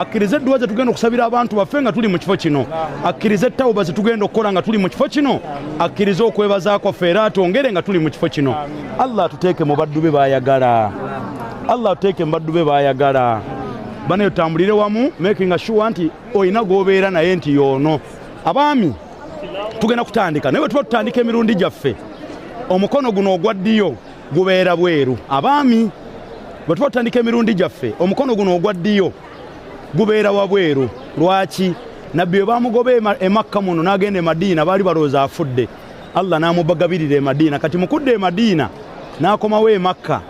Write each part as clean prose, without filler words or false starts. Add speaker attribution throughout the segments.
Speaker 1: akkirize edduwa ze tugenda okusabira abantu baffe nga tuli mu kifo kino, akkirize ettawuba ze tugenda okukola nga tuli mu kifo kino, akkirize okwebaza kwaffe era atwongere nga tuli mu kifo kino. Allah atuteeke mu baddu be baayagala, Allah atuteeke mu baddu be baayagala. Bane tutambulire wamu, making sure nti oyina gobeera naye nti yoono. Abaami tugenda kutandika naye tuba tutandika emirundi gyaffe, omukono guno ogwa ddyo gubeera bweru. Abaami bwe tuba tutandika emirundi gyaffe, omukono guno ogwa ddyo gubeera wabweru. Lwaki? Nabbi bwe bamugoba e Makka muno n'agenda e Madiina baali balowooza afudde, Allah n'amubagabirira e Madiina. Kati mukudde e Madiina n'akomawo e Makka,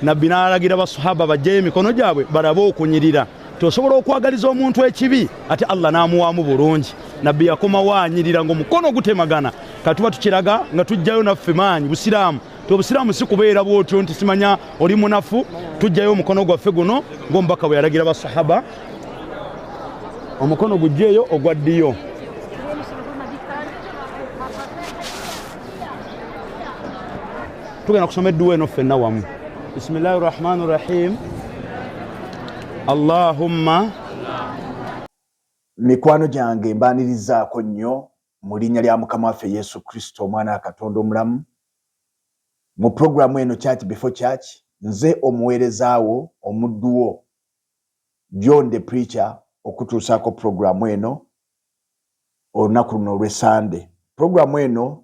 Speaker 1: Nabbi n'alagira basahaba bajjayo emikono gyabwe balabe okunyirira. Tosobola okwagaliza omuntu ekibi ate Allah n'amuwaamu bulungi. Nabbi yakomawo anyirira ng'omukono gutemagana. Kati tuba tukiraga nga tujjayo naffe maanyi Busiraamu. Obusiraamu si kubeera bw'otyo nti simanya oli munafu. Tujjayo omukono gwaffe guno ng'omubaka bwe yalagira basahaba, omukono gujjeeyo ogwa ddyo. Tugenda kusoma edduwa eno ffenna wamu. Bismillahir Rahmanir Rahim. Allahumma.
Speaker 2: Mikwano gyange mbaanirizaako nnyo mu linnya lya Mukama waffe Yesu Kristo omwana wa Katonda omulamu. Mu programu eno Church Before Church, nze omuweerezaawo omudduwo John the Preacher okutuusaako programu eno olunaku luno olw'Essande. Programu eno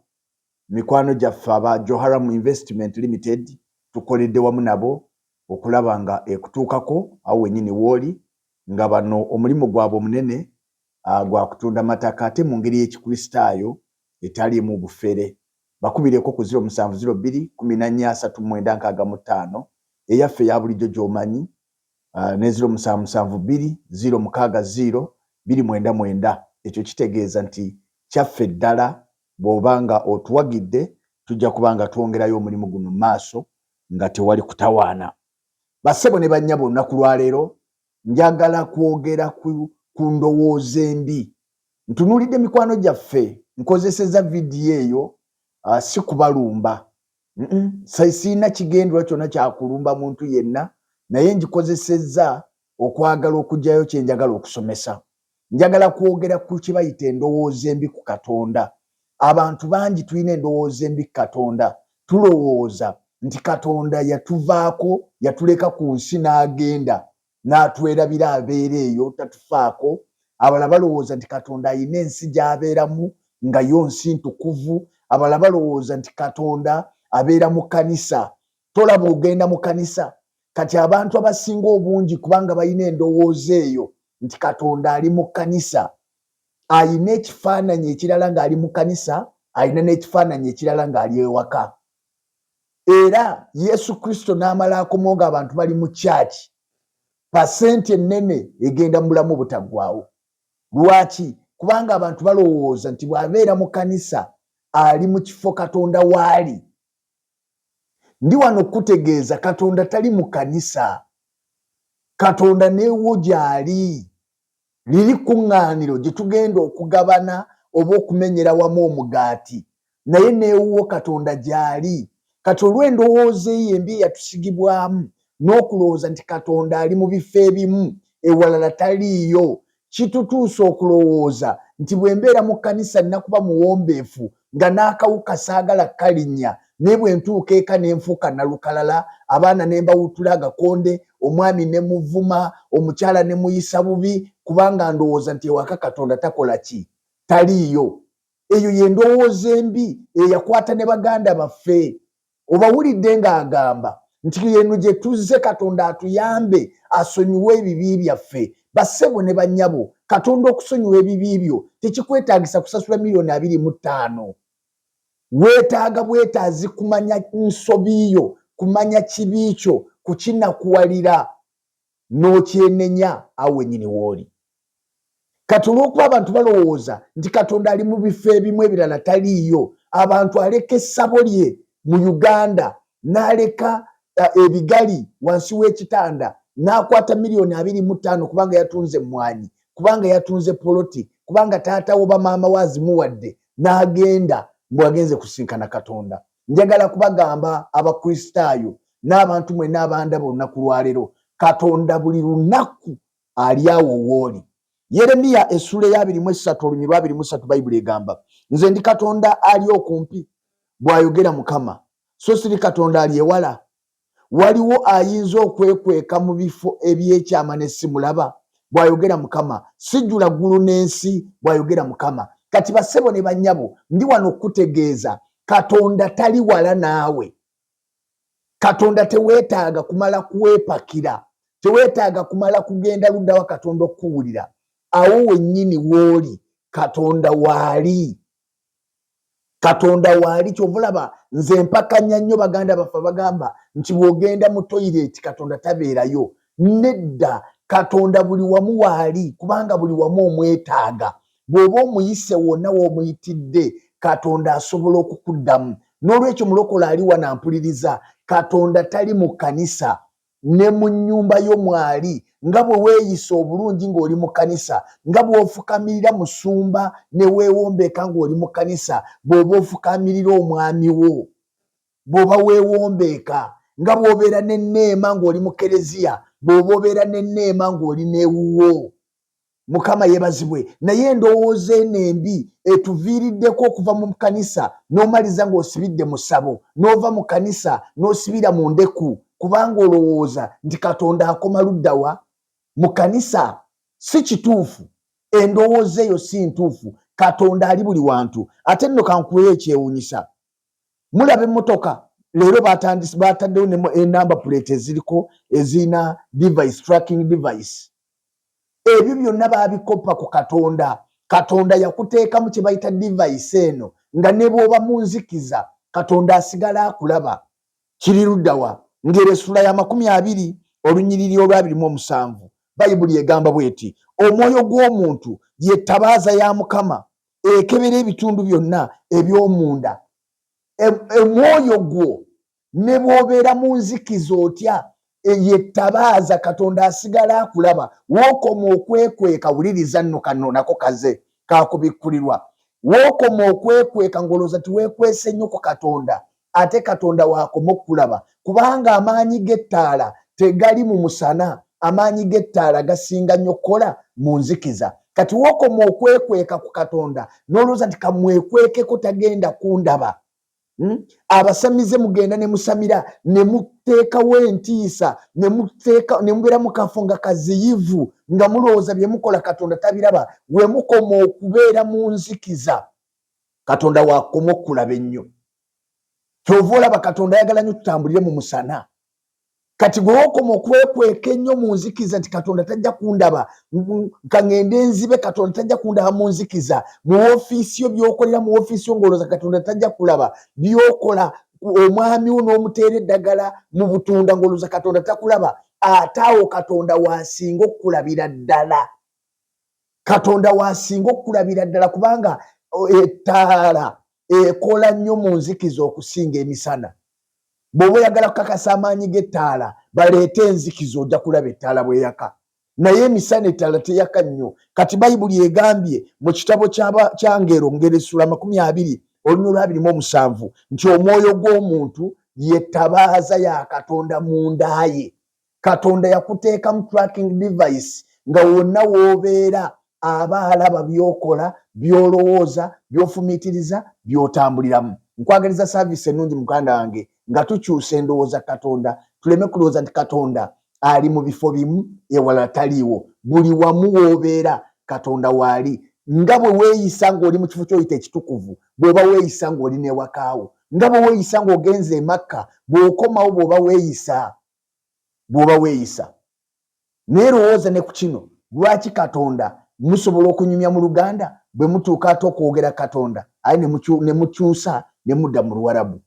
Speaker 2: mikwano gyaffe aba Joharam Investment Limited tukoledde wamu nabo okulaba nga ekutuukako awo wennyini w'oli, nga bano omulimu gwabwe omunene gwa kutunda mataka ate mu ngeri y'ekikristaayo etaliimu bufere. Bakubireko ku 0702 143965 eyaffe ya bulijjo gy'omanyi, ne 0772 060 299. Ekyo kitegeeza nti kyaffe ddala. Bw'obanga otuwagidde tujja kubanga twongerayo omulimu guno maaso nga tewali kutawaana. Bassebo ne bannyabo olunaku lwa leero njagala kwogera ku ndowooza embi. Ntunuulidde mikwano gyaffe, nkozeseza vidiyo eyo si kubalumba. Sirina kigendwa kyonna kyakulumba muntu yenna, naye ngikozesezza okwagala okugyayo kye njagala okusomesa. Njagala kwogera ku kibayita endowooza embi ku Katonda. Abantu bangi tulina endowooza embi ku Katonda. Tulowooza nti Katonda yatuvaako, yatuleka ku nsi n'agenda n'atwerabira abeera eyo tatufaako. Abalala balowooza nti Katonda ayina ensi gy'abeeramu nga yo nsi ntukuvu. Abalala balowooza nti Katonda abeera mu kkanisa. Tolaba ogenda mu kkanisa. Kati abantu abasinga obungi kubanga balina endowooza eyo nti Katonda ali mu kkanisa, ayina ekifaananyi ekirala ng'ali mu kkanisa, ayina n'ekifaananyi ekirala ng'ali ewaka. Era Yesu Kristo n'amala akomawo ng'abantu bali mu kyaki, pasenti ennene egenda mu bulamu butaggwaawo. Lwaki? Kubanga abantu balowooza nti bw'abeera mu kkanisa ali mu kifo Katonda waali. Ndi wano okutegeeza Katonda tali mu kkanisa. Katonda neewo gy'ali. Liri kuŋŋaaniro gye tugenda okugabana oba okumenyera wamu omugaati, naye neewo Katonda gy'ali. Kati olw'endowooza eyo embi yatusigibwamu n'okulowooza nti Katonda ali mu bifo ebimu ewalala taliiyo, kitutuusa okulowooza nti bwe mbeera mu kkanisa nina kuba muwombeefu nga n'akawuka saagala kalinnya, naye bwe ntuuka eka ne nfuuka nalukalala, abaana ne mbawutula agakonde, omwami ne muvuma, omukyala ne muyisa bubi, kubanga ndowooza nti ewaka Katonda takola ki? Taliiyo. Eyo y'endowooza embi eyakwata ne baganda baffe. Obawulidde ng'agamba nti yeno gye tuzze Katonda atuyambe asonyiwe ebibi byaffe. Bassebo ne bannyabo, Katonda okusonyiwa ebibi byo tekikwetaagisa kusasula $25,000. Weetaaga bwetaazi kumanya nsobi yo, kumanya kibi kyo, kukinakuwalira n'okyenenya awo wennyini w'oli. Kati olw'okuba abantu balowooza nti Katonda ali mu bifo ebimu ebirala taliiyo, abantu aleka essabo lye mu Uganda n'aleka ebigali wansi w'ekitanda n'akwata $25,000 kubanga yatunze emmwanyi, kubanga yatunze poloti, kubanga taata wo bamaama we azimuwadde, n'agenda bw'agenze kusinkana Katonda. Njagala kubagamba abakristaayo n'abantu mwenna abandaba olunaku lwa leero, Katonda buli lunaku ali awo wooli. Yeremiya essula ya 23 olunyi lwa 23 Bayibuli egamba nze ndi Katonda ali okumpi bw'ayogera Mukama, so siri Katonda ali ewala. Waliwo ayinza okwekweka mu bifo ebyekyama ne simulaba bw'ayogera Mukama, sijjula ggulu n'ensi bw'ayogera Mukama. Kati bassebo ne bannyabo ndi wano okutegeeza Katonda tali wala naawe. Katonda teweetaaga kumala kuweepakira, teweetaaga kumala kugenda ludda wa Katonda okuwulira. Awo wennyini wooli Katonda waali. Katonda waali kyovulaba nze mpakanya nnyo baganda baffe bagamba nti bw'ogenda mu toilet Katonda tabeerayo. Nedda, Katonda buli wamu waali kubanga buli wamu omwetaaga. Bw'oba omuyise wonna w'omuyitidde Katonda asobola okukuddamu. N'olwekyo mulokole ali wanampuliriza, Katonda tali mu kkanisa ne mu nnyumba yo mwali. Nga bwe weeyisa obulungi ng'oli mu kkanisa, nga bw'ofukamirira musumba ne weewombeeka ng'oli mu kkanisa, bw'oba ofukamirira omwami wo, bw'oba weewombeeka, nga bw'obeera n'enneema ng'oli mu kereziya, bw'oba obeera n'enneema ng'oli n'ewuwo. Mukama yeebazibwe. Naye endowooza eno embi etuviiriddeko okuva mu kkanisa n'omaliza ng'osibidde mu ssabo, n'ova mu kkanisa n'osibira mu ndeku kubanga olowooza nti Katonda akoma ludda wa? Mu kkanisa. Si kituufu, endowooza eyo si ntuufu. Katonda ali buli wantu. Ate nno kankuweyo ekyewuunyisa. Mulaba emmotoka leero baataddewo enamba plate eziriko ezina device, tracking device. Ebyo byonna baabikoppa ku Katonda. Katonda yakuteekamu kye bayita device eno nga ne bw'oba mu nzikiza Katonda asigala akulaba. Kiri ludda wa? Ng'essula ya 20 olunyiriri olwa 27 Bayibuli egamba bw'eti omwoyo gw'omuntu y'ettabaaza ya Mukama ekebera ebitundu byonna eby'omunda. Omwoyo gwo ne bw'obeera mu nzikiza otya yettabaaza Katonda asigala akulaba. Wookoma okwekweka, wuliriza nno kano nako kaze kaakubikkulirwa. Wookoma okwekweka ng'olowooza tiweekwese nnyo ku Katonda, ate Katonda waakoma okkulaba kubanga amaanyi g'ettaala tegali mu musana, amaanyi g'ettaala gasinga nnyo kukola mu nzikiza. Kati wookoma okwekweka ku Katonda n'olowooza nti kamwekwekeko tagenda kundaba. Abasamize mugenda ne musamira ne muteekawo entiisa ne mubeera mu kafo nga kaziyivu nga mulowooza bye mukola Katonda tabiraba. We mukoma okubeera mu nzikiza Katonda waakoma okkulaba ennyo. Kyova olaba Katonda ayagala nnyo tutambulire mu musana. Kati gwe wookoma okwekweka ennyo mu nzikiza nti Katonda tajja kundaba, ka ngende nzibe Katonda tajja kundaba mu nzikiza. Mu woofiisi yo by'okolera mu woofiisi yo ng'olowooza Katonda tajja kulaba, by'okola omwami wo n'omuteera eddagala mu butunda ng'olowooza Katonda takulaba, ate awo Katonda waasinga okkulabira ddala. Katonda waasinga okkulabira ddala kubanga ettaala ekola nnyo mu nzikiza okusinga emisana. Bw'oba oyagala kukakasa amaanyi g'ettaala baleete enzikiza ojja kulaba ettaala bw'eyaka. Naye emisana ettaala teyaka nnyo. Kati Bayibuli egambye mu kitabo kya Ngero, essula 20 olunyiriri olwa 27 nti omwoyo gw'omuntu y'ettabaaza ya Katonda munda ye. Katonda yakuteeka mu tracking device nga wonna w'obeera aba alaba by'okola, by'olowooza, by'ofumiitiriza, by'otambuliramu. Nkwagaliza saavisi ennungi muganda wange nga tukyusa endowooza Katonda, tuleme kulowooza nti Katonda ali mu bifo bimu ewala taliiwo. Buli wamu w'obeera Katonda waali. Nga bwe weeyisa ng'oli mu kifo ky'oyita ekitukuvu, bw'oba weeyisa ng'oli n'ewakaawo, nga bwe weeyisa ng'ogenze e Makka, bw'okomawo bw'oba weeyisa. Naye lowooza ne ku kino, lwaki Katonda musobola okunyumya mu Luganda bwe mutuuka ate okwogera Katonda aye ne mukyusa ne mudda mu Luwarabu.